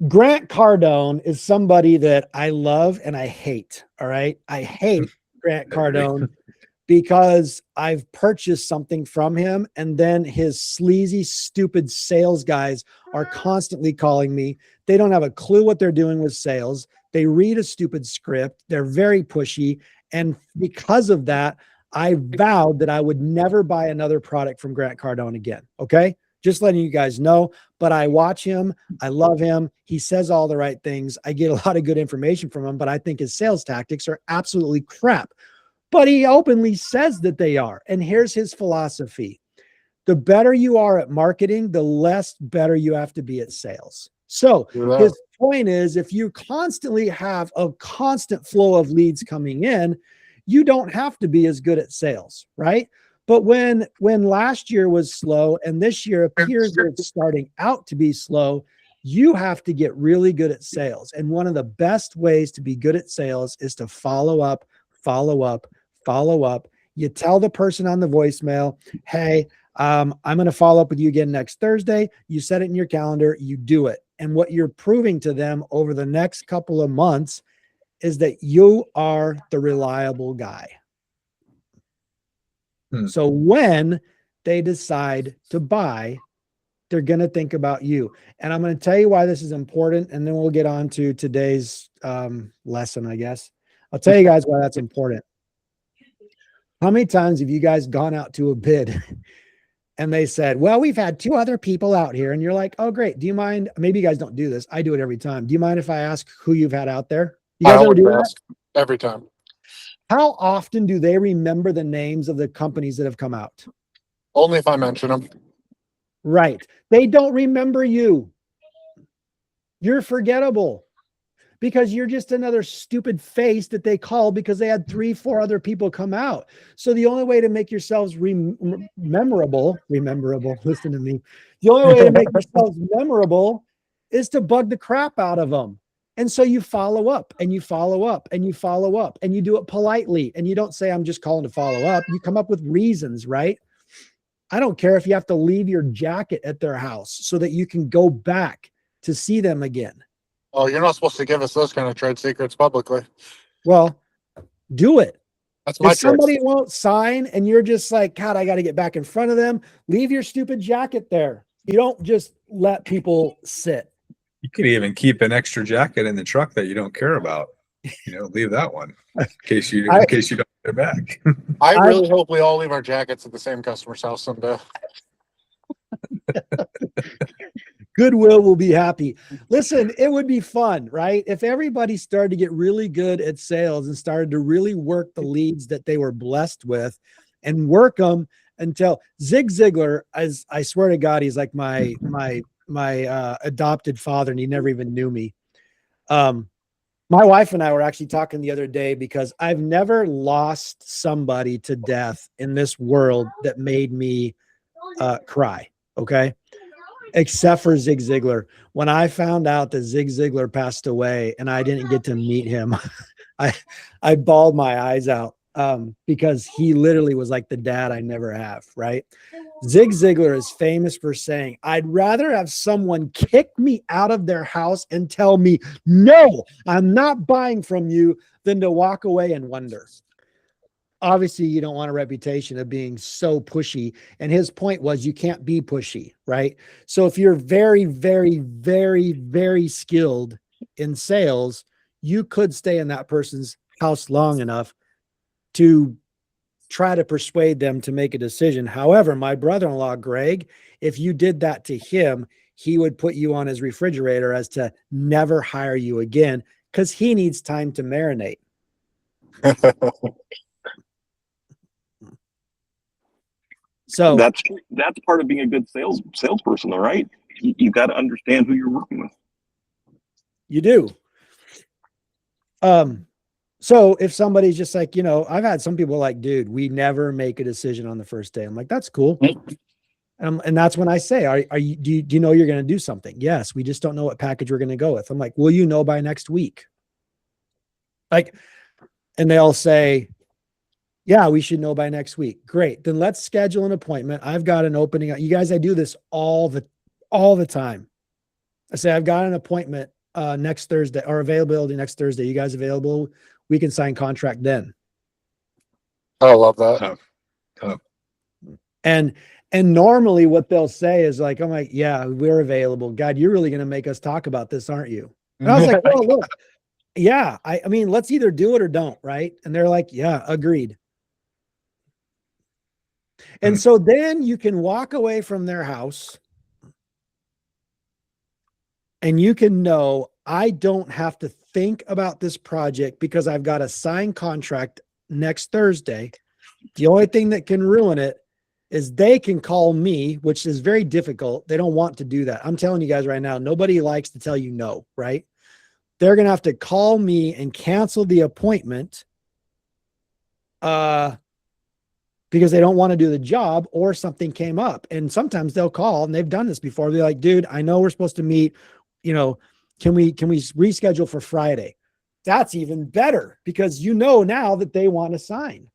Grant Cardone is somebody that I love and I hate. All right. I hate Grant Cardone because I've purchased something from him and then his sleazy, stupid sales guys are constantly calling me. They don't have a clue what they're doing with sales. They read a stupid script. They're very pushy. And because of that, I vowed that I would never buy another product from Grant Cardone again. Okay. Just letting you guys know, but I watch him. I love him. He says all the right things. I get a lot of good information from him, but I think his sales tactics are absolutely crap. But he openly says that they are. And here's his philosophy. The better you are at marketing, the less better you have to be at sales. So his point is, if you constantly have a constant flow of leads coming in, you don't have to be as good at sales, right? But when last year was slow and this year appears that it's starting out to be slow, you have to get really good at sales. And one of the best ways to be good at sales is to follow up, follow up, follow up. You tell the person on the voicemail, hey, I'm going to follow up with you again next Thursday. You set it in your calendar, you do it. And what you're proving to them over the next couple of months is that you are the reliable guy. So when they decide to buy, they're going to think about you. And I'm going to tell you why this is important. And then we'll get on to today's lesson, I guess. I'll tell you guys why that's important. How many times have you guys gone out to a bid and they said, well, we've had 2 other people out here. And you're like, oh, great. Do you mind? Maybe you guys don't do this. I do it every time. Do you mind if I ask who you've had out there? You guys ever do that? Every time. How often do they remember the names of the companies that have come out? Only if I mention them. Right. They don't remember you. You're forgettable because you're just another stupid face that they call because they had 3, 4 other people come out. So the only way to make yourselves memorable, listen to me. The only way to make yourselves memorable is to bug the crap out of them. And so you follow up and you follow up and you follow up and you do it politely. And you don't say, I'm just calling to follow up. You come up with reasons, right? I don't care if you have to leave your jacket at their house so that you can go back to see them again. Oh, you're not supposed to give us those kind of trade secrets publicly. Well, do it. That's my if somebody won't sign and you're just like, God, I got to get back in front of them, leave your stupid jacket there. You don't just let people sit. You could even keep an extra jacket in the truck that you don't care about. Leave that one in case you don't get it back. I really hope we all leave our jackets at the same customer's house someday. Goodwill will be happy. Listen, it would be fun, right? If everybody started to get really good at sales and started to really work the leads that they were blessed with and work them until Zig Ziglar, as I swear to God, he's like my adopted father, and he never even knew me. My wife and I were actually talking the other day because I've never lost somebody to death in this world that made me cry. Okay. Except for Zig Ziglar. When I found out that Zig Ziglar passed away and I didn't get to meet him, I bawled my eyes out because he literally was like the dad I never have, right? Zig Ziglar is famous for saying, I'd rather have someone kick me out of their house and tell me, no, I'm not buying from you, than to walk away and wonder. Obviously, you don't want a reputation of being so pushy. And his point was you can't be pushy, right? So if you're very, very, very, very skilled in sales, you could stay in that person's house long enough to try to persuade them to make a decision. However, my brother-in-law, Greg, if you did that to him, he would put you on his refrigerator as to never hire you again because he needs time to marinate. So that's part of being a good salesperson, though, right? You got to understand who you're working with. You do. So if somebody's just like, I've had some people like, dude, we never make a decision on the first day. I'm like, that's cool. And that's when I say, do you know you're going to do something? Yes. We just don't know what package we're going to go with. I'm like, will you know by next week? And they'll say, yeah, we should know by next week. Great. Then let's schedule an appointment. I've got an opening. You guys, I do this all the time. I say, I've got an appointment next Thursday, or availability next Thursday. You guys available? We can sign contract then. I love that. And normally what they'll say is like, I'm like, yeah, we're available. God, you're really going to make us talk about this, aren't you? And I was like, well, look, yeah, I mean, let's either do it or don't. Right. And they're like, yeah, agreed. And so then you can walk away from their house and you can know, I don't have to think about this project because I've got a signed contract next Thursday. The only thing that can ruin it is they can call me, which is very difficult. They don't want to do that. I'm telling you guys right now, nobody likes to tell you no, right? They're going to have to call me and cancel the appointment because they don't want to do the job or something came up. And sometimes they'll call, and they've done this before. They're like, dude, I know we're supposed to meet, you know, can we reschedule for Friday? That's even better because you know now that they want to sign.